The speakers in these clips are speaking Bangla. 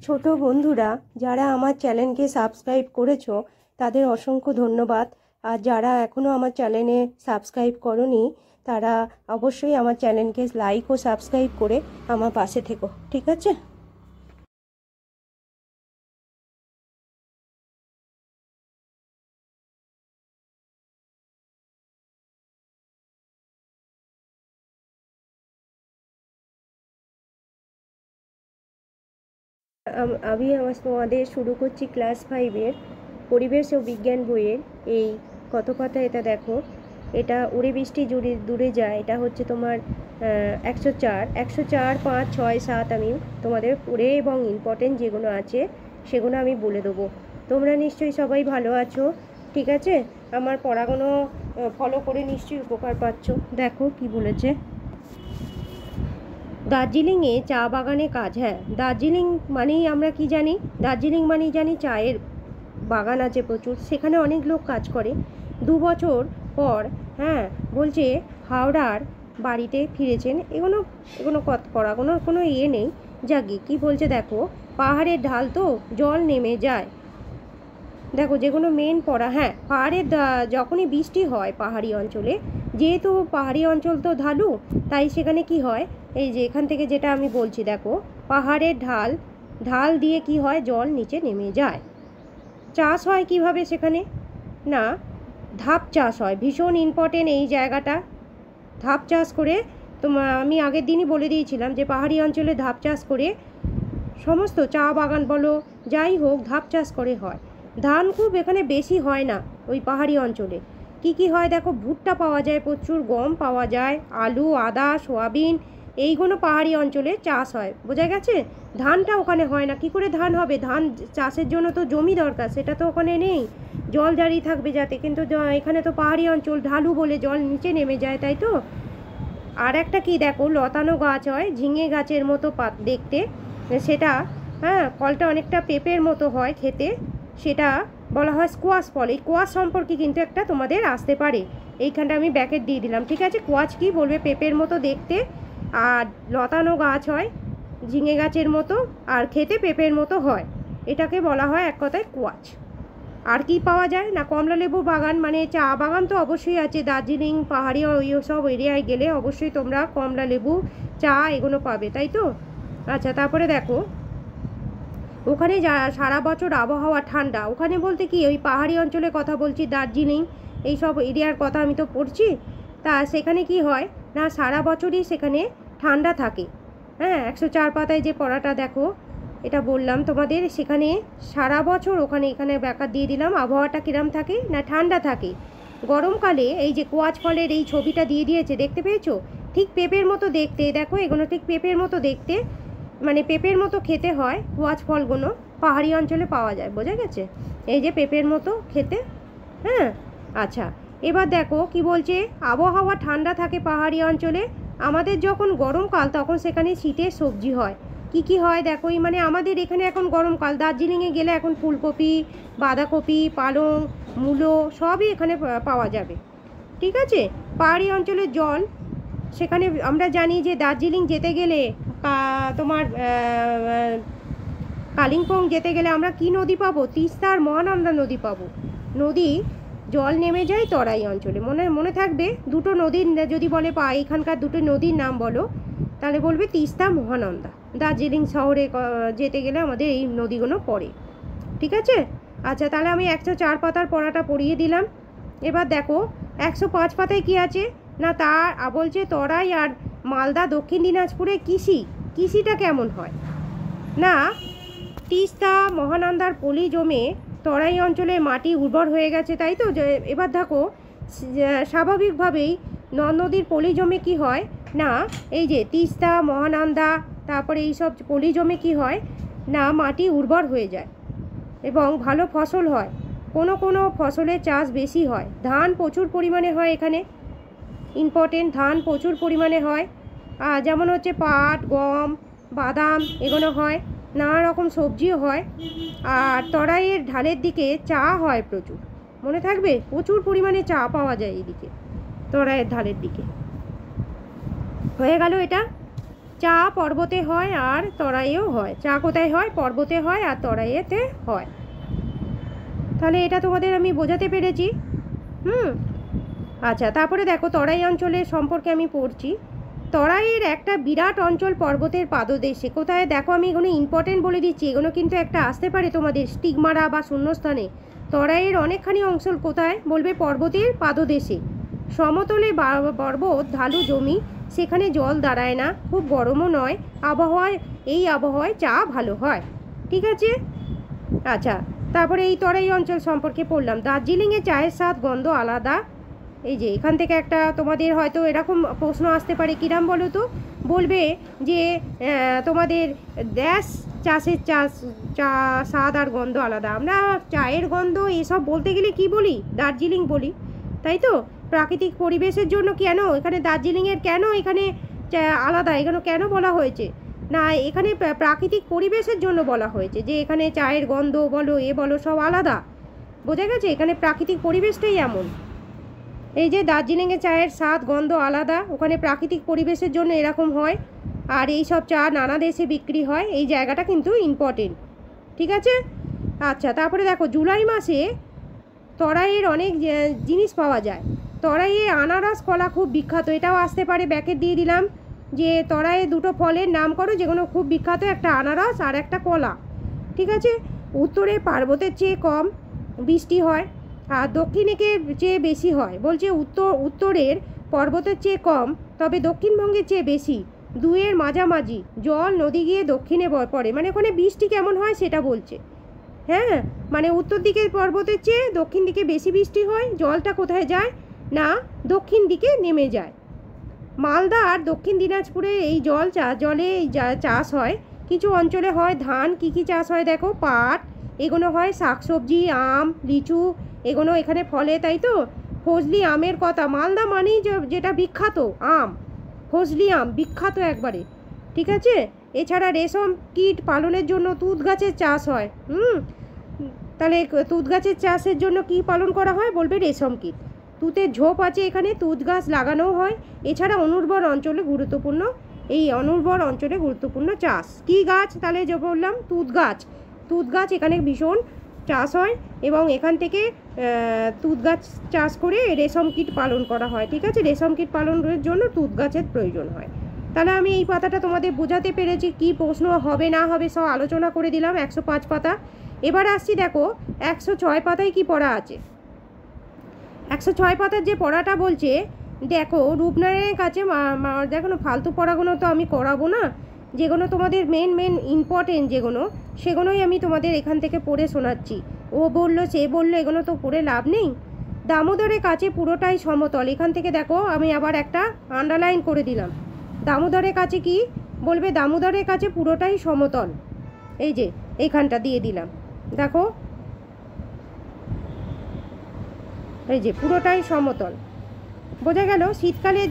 ছোট বন্ধুরা যারা আমার চ্যানেলকে সাবস্ক্রাইব করেছো তাদের অসংখ্য ধন্যবাদ। আর যারা এখনও আমার চ্যানেলে সাবস্ক্রাইব করোনি তারা অবশ্যই আমার চ্যানেলকে লাইক ও সাবস্ক্রাইব করে আমার পাশে থেকো, ঠিক আছে? আমি তোমাদের শুরু করছি ক্লাস 5-এর পরিবেশ ও বিজ্ঞান বইয়ের এই কথকথা। এটা দেখো, এটা উড়ে বৃষ্টি জুড়ে দূরে যায়। এটা হচ্ছে তোমার 104, 104, 5, 6, 7 আমি তোমাদের পড়ে এবং ইম্পর্টেন্ট যেগুলো আছে সেগুলো আমি বলে দেবো। তোমরা নিশ্চয়ই সবাই ভালো আছো, ঠিক আছে? আমার পড়াগুলো ফলো করে নিশ্চয়ই উপকার পাচ্ছ। দেখো কি বলেছে, দার্জিলিংয়ে চা বাগানে কাজ। হ্যাঁ, দার্জিলিং মানেই আমরা কি জানি? দার্জিলিং মানেই জানি চায়ের বাগান আছে প্রচুর, সেখানে অনেক লোক কাজ করে। 2 বছর পর হ্যাঁ বলছে হাওড়ার বাড়িতে ফিরেছেন। এগুলো এগুলো করা কোনো ইয়ে নেই। যাকে কি বলছে দেখো, পাহাড়ের ঢাল তো জল নেমে যায়। দেখো যেগুলো মেন পড়া, হ্যাঁ পাহাড়ের যখনই বৃষ্টি হয় পাহাড়ি অঞ্চলে, যেহেতু পাহাড়ি অঞ্চল তো ঢালু, তাই সেখানে কি হয়, এই যে এখান থেকে যেটা আমি বলছি দেখো, পাহাড়ের ঢাল দিয়ে কি হয়, জল নিচে নেমে যায়। চাষ হয় কিভাবে সেখানে? না, ধাপ চাষ হয়। ভীষণ ইম্পর্টেন্ট এই জায়গাটা। ধাপ চাষ করে আমি আগের দিনই বলে দিয়েছিলাম যে পাহাড়ি অঞ্চলে ধাপ চাষ করে সমস্ত চা বাগান বলো যাই হোক ধাপ চাষ করে হয়। ধান খুব এখানে বেশি হয় না ওই পাহাড়ি অঞ্চলে। কি হয় দেখো, ভুট্টা পাওয়া যায় প্রচুর, গম পাওয়া যায়, আলু, আদা, সোয়াবিন, এইগুলো পাহাড়ি অঞ্চলে চাষ হয়। বোঝা গেছে? ধানটা ওখানে হয় না। কি করে ধান হবে? ধান চাষের জন্য তো জমি দরকার, সেটা তো ওখানে নেই। জল জারি থাকবে যাতে, কিন্তু এখানে তো পাহাড়ি অঞ্চল ঢালু বলে জল নিচে নেমে যায়, তাই তো। আর একটা কি দেখো, লতানো গাছ হয় ঝিঙে গাছের মতো দেখতে, সেটা হ্যাঁ ফলটা অনেকটা পেঁপের মতো হয় খেতে, সেটা বলা হয় স্কোয়াশ ফল। এই কোয়াশ সম্পর্কে কিন্তু একটা তোমাদের আসতে পারে, এইখানটা আমি ব্যাকেট দিয়ে দিলাম, ঠিক আছে? কোয়াশ কি বলবে, পেঁপের মতো দেখতে আর লতানো গাছ হয় ঝিঙে গাছের মতো আর খেতে পেঁপের মতো হয়, এটাকে বলা হয় এক কথায় কোয়াশ। আর কি পাওয়া যায় না, কমলা লেবু বাগান, মানে চা বাগান তো অবশ্যই আছে। দার্জিলিং পাহাড়ি ওই সব এরিয়ায় গেলে অবশ্যই তোমরা কমলা লেবু, চা এগুলো পাবে, তাই তো। আচ্ছা, তারপরে দেখো ওখানে সারা বছর আবহাওয়া ঠান্ডা। ওখানে বলতে কি, ওই পাহাড়ি অঞ্চলের কথা বলছি, দার্জিলিং এই সব এরিয়ার কথা আমি তো পড়ছি। তা সেখানে কি হয় না, সারা বছরই সেখানে ঠান্ডা থাকে। হ্যাঁ, 104 পাতায় যে পড়াটা দেখো, এটা বললাম তোমাদের, সেখানে সারা বছর এখানে ব্যাকার দিয়ে দিলাম, আবহাওয়াটা কিরম থাকে না ঠান্ডা থাকে। গরমকালে এই যে কোয়াচ ফলের এই ছবিটা দিয়ে দিয়েছে, দেখতে পেয়েছো? ঠিক পেঁপের মতো দেখতে, দেখো এগুলো ঠিক পেঁপের মতো দেখতে, মানে পেঁপের মতো খেতে হয়। কোয়াচ ফলগুলো পাহাড়ি অঞ্চলে পাওয়া যায়, বোঝা গেছে? এই যে পেঁপের মতো খেতে। হ্যাঁ, আচ্ছা এবার দেখো কি বলছে, আবহাওয়া ঠান্ডা থাকে পাহাড়ি অঞ্চলে। আমাদের যখন গরমকাল তখন সেখানে শীতের সবজি হয়। কি হয় দেখো, মানে আমাদের এখানে এখন গরমকাল, দার্জিলিংয়ে গেলে এখন ফুলকপি, বাঁধাকপি, পালং, মূলো সবই এখানে পাওয়া যাবে, ঠিক আছে? পাহাড়ি অঞ্চলের জল, সেখানে আমরা জানি যে দার্জিলিং যেতে গেলে তোমার কালিম্পং যেতে গেলে আমরা কি নদী পাবো? তিস্তা আর মহানন্দা নদী পাবো। নদী জল নেমে যায় তরাই অঞ্চলে। মনে থাকবে, দুটো নদীর যদি বলে এখানকার দুটো নদীর নাম বলো, তাহলে বলবে তিস্তা, মহানন্দা। দার্জিলিং শহরে যেতে গেলে আমাদের এই নদীগুলো পড়ে, ঠিক আছে? আচ্ছা, তাহলে আমি 104 পাতার পড়াটা পড়িয়ে দিলাম। এবার দেখো 105 পাতায় কি আছে না, তা বলছে তরাই আর মালদা, দক্ষিণ দিনাজপুরে কৃষিটা কেমন হয় না, তিস্তা মহানন্দার পলি জমে তরাই অঞ্চলের মাটি উর্বর হয়ে গেছে, তাই তো। এবার দেখো স্বাভাবিকভাবেই নদীর পলি জমে কি হয় না, এই যে তিস্তা, মহানন্দা, তারপরে এইসব পলি জমে কি হয় না, মাটি উর্বর হয়ে যায় এবং ভালো ফসল হয়। কোনো ফসলের চাষ বেশি হয়। ধান প্রচুর পরিমাণে হয় এখানে, ইম্পর্টেন্ট, ধান প্রচুর পরিমাণে হয়। যেমন হচ্ছে পাট, গম, বাদাম এগুলো হয়, নানা রকম সবজিও হয়। আর তরাইয়ের ঢালের দিকে চা হয় প্রচুর, মনে থাকবে, প্রচুর পরিমাণে চা পাওয়া যায় এইদিকে তরাইয়ের ঢালের দিকে। হয়ে গেল এটা। চা পর্বতে হয় আর তরাইয়েও হয়। চা কোথায় হয়? পর্বতে হয় আর তরাইয়েতে হয়। তাহলে এটা তোমাদের আমি বোঝাতে পেরেছি। আচ্ছা, তারপরে দেখো তরাই অঞ্চলের সম্পর্কে আমি পড়ছি। তরাইয়ের একটা বিরাট অঞ্চল পর্বতের পাদদেশে। কোথায় দেখো, আমি এগুলো ইম্পর্টেন্ট বলে দিচ্ছি, এগুলো কিন্তু একটা আসতে পারে তোমাদের স্টিগমারা বা শূন্যস্থানে। তরাইয়ের অনেকখানি অংশ কোথায়? বলবে পর্বতের পাদদেশে। সমতলে পর্বত, ঢালু জমি, সেখানে জল দাঁড়ায় না, খুব গরমও নয়, এই আবহাওয়ায় চা ভালো হয়। ঠিক আছে। আচ্ছা, তারপরে এই তরাই অঞ্চল সম্পর্কে পড়লাম। দার্জিলিংয়ে চায়ের স্বাদ গন্ধ আলাদা। এই যে এখান থেকে একটা তোমাদের হয়তো এরকম প্রশ্ন আসতে পারে, কিরাম বলো তো? বলবে যে তোমাদের চাষের চা স্বাদ আর গন্ধ আলাদা। আমরা চায়ের গন্ধ এসব বলতে গেলে কি বলি? দার্জিলিং বলি, তাই তো? প্রাকৃতিক পরিবেশের জন্য কেন এখানে দার্জিলিংয়ের কেন এখানে আলাদা, এখানে কেন বলা হয়েছে? না, এখানে প্রাকৃতিক পরিবেশের জন্য বলা হয়েছে যে এখানে চায়ের গন্ধ বলো বলো সব আলাদা। বোঝা গেছে? এখানে প্রাকৃতিক পরিবেশটাই এমন। এই যে দার্জিলিংয়ে চায়ের স্বাদ গন্ধ আলাদা, ওখানে প্রাকৃতিক পরিবেশের জন্য এরকম হয়। আর এই সব চা নানা দেশে বিক্রি হয়। এই জায়গাটা কিন্তু ইম্পর্টেন্ট। ঠিক আছে। আচ্ছা, তারপরে দেখো জুলাই মাসে তরাইয়ের অনেক জিনিস পাওয়া যায়। তরাইয়ে আনারস কলা খুব বিখ্যাত। এটাও আসতে পারে, ব্যাকেট দিয়ে দিলাম যে তরাইয়ে দুটো ফলের নাম করো যেগুলো খুব বিখ্যাত, একটা আনারস আর একটা কলা। ঠিক আছে। উত্তরে পার্বতের চেয়ে কম বৃষ্টি হয় আর দক্ষিণে চেয়ে বেশি হয়। বলছে উত্তরের পর্বতের চেয়ে কম, তবে দক্ষিণবঙ্গের চেয়ে বেশি। দুয়ের মাঝামাঝি, জল নদী গিয়ে দক্ষিণে পড়ে। মানে ওখানে বৃষ্টি কেমন হয় সেটা বলছে। হ্যাঁ, মানে উত্তর দিকের পর্বতের চেয়ে দক্ষিণ দিকে বেশি বৃষ্টি হয়। জলটা কোথায় যায়? না, দক্ষিণ দিকে নেমে যায়। মালদা আর দক্ষিণ দিনাজপুরে এই জলে চাষ হয়। কিছু অঞ্চলে হয় ধান। কি চাষ হয় দেখো? পাট, এগুলো হয়। শাকসবজি, আম, লিচু, এগুলো এখানে ফলে, তাই তো? ফজলি আমের কথা, মালদা মানেই যেটা বিখ্যাত আম, ফজলি আম বিখ্যাত একবারে। ঠিক আছে। এছাড়া রেশম কীট পালনের জন্য তুঁত গাছের চাষ হয়। তাহলে তুঁত গাছের চাষের জন্য কি পালন করা হয়? বলবে রেশম কীট। তুঁতের ঝোপ আছে এখানে, তুঁত গাছ লাগানোও হয়। এছাড়া অনুর্বর অঞ্চলে গুরুত্বপূর্ণ চাষ কি গাছ? তাহলে যে বললাম তুঁত গাছ এখানে ভীষণ চাষ হয় এবং এখান থেকে তুঁত গাছ চাষ করে রেশম কীট পালন করা হয়। ঠিক আছে। রেশম কীট পালনের জন্য তুঁত গাছের প্রয়োজন হয়। তাহলে আমি এই পাতাটা তোমাদের বোঝাতে পেরেছি। কি প্রশ্ন হবে না হবে সব আলোচনা করে দিলাম। 105 পাতা। এবার আসছি, দেখো 106 পাতায় কি পড়া আছে। 106 পাতার যে পড়াটা বলছে, দেখো রূপনারায়ণের কাছে দেখো ফালতু পড়াগুলো তো আমি করাবো না, যেগুলো তোমাদের মেন ইম্পর্টেন্ট যেগুলো, সেগুলোই আমি তোমাদের এখান থেকে পড়ে শোনাচ্ছি। ও বললো, সে বললো, এগুলো তো পড়ে লাভ নেই। দামোদরের কাছে পুরোটাই সমতল। এখান থেকে দেখো আমি আবার একটা আন্ডারলাইন করে দিলাম। দামোদরের কাছে কি বলবে? দামোদরের কাছে পুরোটাই সমতল। এই যে এইখানটা দিয়ে দিলাম, দেখো এই যে পুরোটাই সমতল। বোঝা গেল? শীতকালে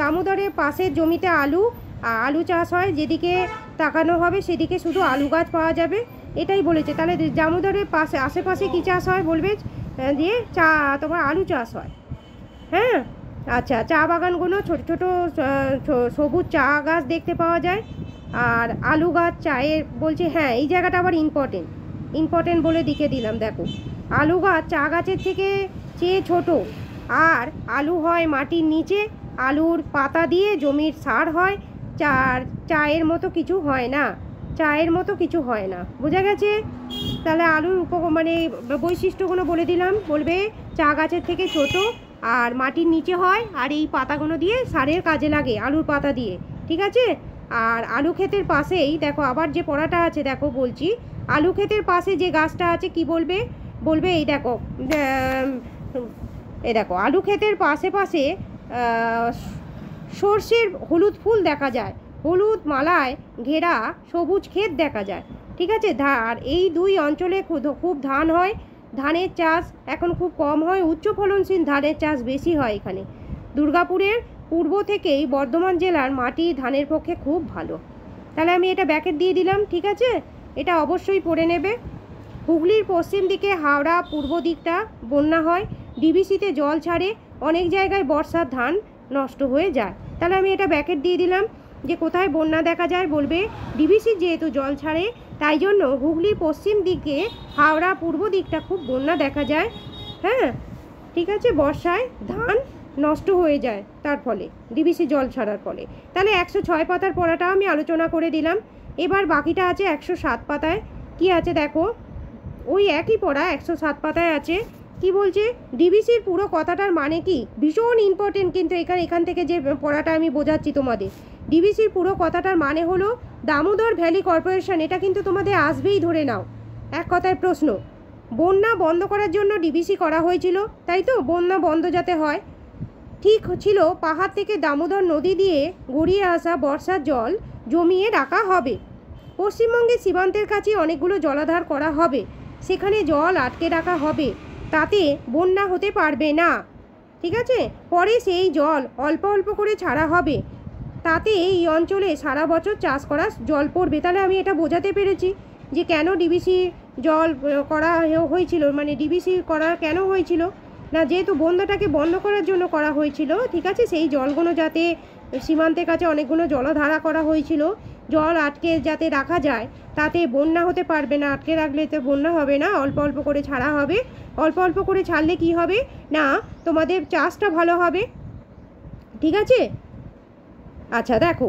দামোদরের পাশের জমিতে আলু চাষ হয়। যেদিকে তাকানো হবে সেদিকে শুধু আলু গাছ পাওয়া যাবে, এটাই বলেছে। তাহলে দামোদরের আশেপাশে কী চাষ হয়? বলবে যে তোমার আলু চাষ হয়। হ্যাঁ। আচ্ছা, চা বাগানগুলো ছোট সবুজ চা গাছ দেখতে পাওয়া যায় আর আলু গাছ চায়ের বলছে। হ্যাঁ, এই জায়গাটা আবার ইম্পর্টেন্ট বলে দিকে দিলাম। দেখো আলু গাছ চা গাছের থেকে চেয়ে ছোট আর আলু হয় মাটির নিচে। আলুর পাতা দিয়ে জমির সার হয়। চায়ের মতো কিছু হয় না। বোঝা গেছে? তাহলে আলুর বৈশিষ্ট্যগুলো বলে দিলাম। বলবে চা গাছের থেকে ছোট আর মাটির নিচে হয় আর এই পাতাগুলো দিয়ে সারের কাজে লাগে, আলুর পাতা দিয়ে। ঠিক আছে। আর আলু ক্ষেতের পাশেই দেখো আবার যে পড়াটা আছে, দেখো বলছি আলু ক্ষেতের পাশে যে গাছটা আছে কি বলবে? এই দেখো আলু ক্ষেতের পাশে সর্ষের হলুদ ফুল দেখা যায়। হলুদ মালায় ঘেরা সবুজ ক্ষেত দেখা যায়। ঠিক আছে। আর এই দুই অঞ্চলে খুব ধান হয়। ধানের চাষ এখন খুব কম হয়, উচ্চ ফলনশীল ধানের চাষ বেশি হয় এখানে। দুর্গাপুরের পূর্ব থেকেই বর্ধমান জেলার মাটি ধানের পক্ষে খুব ভালো। তাহলে আমি এটা ব্যাকেট দিয়ে দিলাম। ঠিক আছে। এটা অবশ্যই পড়ে নেবে। হুগলির পশ্চিম দিকে হাওড়া পূর্ব দিকটা বন্যা হয়। ডিবিসিতে জল ছাড়ে, অনেক জায়গায় বর্ষার ধান নষ্ট হয়ে যায়। তাহলে আমি এটা ব্যাকেট দিয়ে দিলাম যে কোথায় বন্যা দেখা যায় বলবে ডিবিসি যেহেতু জল ছাড়ে তাই জন্য হুগলির পশ্চিম দিকে হাওড়া পূর্ব দিকটা খুব বন্যা দেখা যায়। হ্যাঁ ঠিক আছে, বর্ষায় ধান নষ্ট হয়ে যায় তার ফলে ডিবিসি জল ছাড়ার ফলে। তাহলে 106 পাতার পড়াটা আমি আলোচনা করে দিলাম। এবার বাকিটা আছে 107 পাতায়। কি আছে দেখো, ওই একই পড়া 107 পাতায় আছে। কি বলছে, ডিবিসির পুরো কথাটার মানে কি, ভীষণ ইম্পর্টেন্ট কিন্তু এখান থেকে যে পড়াটা আমি বোঝাচ্ছি তোমাদের। ডিবিসির পুরো কথাটার মানে হলো দামোদর ভ্যালি কর্পোরেশন, এটা কিন্তু তোমাদের আসবেই, ধরে নাও। এক কথায় প্রশ্ন, বন্যা বন্ধ করার জন্য ডিবিসি করা হয়েছিল, তাই তো, বন্যা বন্ধ যাতে হয়। ঠিক ছিল পাহাড় থেকে দামোদর নদী দিয়ে গড়িয়ে আসা বর্ষার জল জমিয়ে রাখা হবে। পশ্চিমবঙ্গের সীমান্তের কাছে অনেকগুলো জলাধার করা হবে, সেখানে জল আটকে রাখা হবে, তাতে বন্যা হতে পারবে না। ঠিক আছে, পরে সেই জল অল্প অল্প করে ছাড়া হবে, তাতে এই অঞ্চলে সারা বছর চাষ করার জল পড়বে। তাহলে আমি এটা বোঝাতে পেরেছি যে কেন ডিবিসি জল করা হয়েছিল, মানে ডিবিসি করা কেন হয়েছিল না, যেহেতু বন্যাটাকে বন্ধ করার জন্য করা হয়েছিল। ঠিক আছে, সেই জলগুলো যাতে সীমান্তের কাছে অনেকগুলো জলধারা করা হয়েছিল, জল আটকে যাতে রাখা যায়, তাতে বন্যা হতে পারবে না। আটকে রাখলে তো বন্যা হবে না, অল্প অল্প করে ছাড়া হবে। অল্প অল্প করে ছাড়লে কি হবে না, তোমাদের চাষটা ভালো হবে। ঠিক আছে, আচ্ছা দেখো,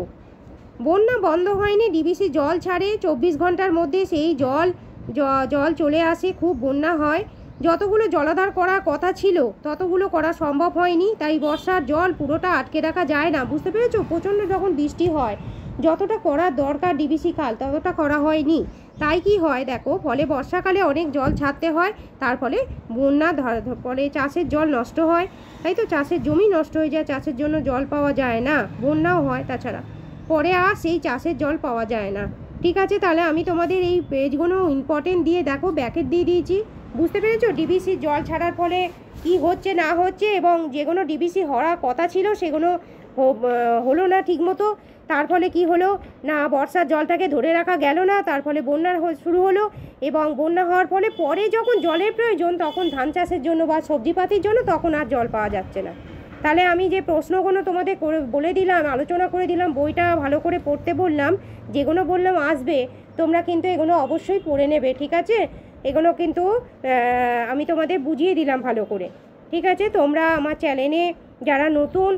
বন্যা বন্ধ হয়নি, ডিবিসি জল ছাড়ে 24 ঘন্টার মধ্যে সেই জল চলে আসে, খুব বন্যা হয়। যতগুলো জলাধার করার কথা ছিল ততগুলো করা সম্ভব হয়নি, তাই বর্ষার জল পুরোটা আটকে রাখা যায় না। বুঝতে পেরেছো, প্রচণ্ড যখন বৃষ্টি হয় যতটা করার দরকার ডিবিসি খাল ততটা করা হয়নি। তাই কি হয় দেখো, ফলে বর্ষাকালে অনেক জল ছাড়তে হয়, তার ফলে বন্যা ফলে চাষের জল নষ্ট হয়, তাই তো, চাষের জমি নষ্ট হয়ে যায়, চাষের জন্য জল পাওয়া যায় না, বন্যাও হয়, তাছাড়া পরে আর সেই চাষের জল পাওয়া যায় না। ঠিক আছে, তাহলে আমি তোমাদের এই পেজগুলো ইম্পর্টেন্ট দিয়ে দেখো ব্যাকেট দিয়ে দিয়েছি। বুঝতে পেরেছো ডিবিসির জল ছাড়ার ফলে কি হচ্ছে না হচ্ছে, এবং যেগুলো ডিবিসি হওয়ার কথা ছিল সেগুলো হলো না ঠিকমতো, তার ফলে কি হলো না, বর্ষার জলটাকে ধরে রাখা গেল না, তার ফলে বন্যা শুরু হলো, এবং বন্যা হওয়ার ফলে পরে যখন জলের প্রয়োজন তখন ধান চাষের জন্য বা সবজিপাতির জন্য তখন আর জল পাওয়া যাচ্ছে না। তাহলে আমি যে প্রশ্নগুলো তোমাদের বলে দিলাম, আলোচনা করে দিলাম, বইটা ভালো করে পড়তে বললাম, যেগুলো বললাম আসবে, তোমরা কিন্তু এগুলো অবশ্যই পড়ে নেবে। ঠিক আছে, এগুলো কিন্তু আমি তোমাদের বুঝিয়ে দিলাম ভালো করে। ঠিক আছে, তোমরা আমার চ্যানেলে যারা নতুন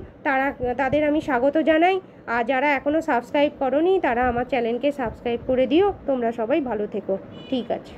তাদের আমি স্বাগত জানাই, আর যারা এখনও সাবস্ক্রাইব করোনি তারা আমার চ্যানেলকে সাবস্ক্রাইব করে দিও। তোমরা সবাই ভালো থেকো। ঠিক আছে।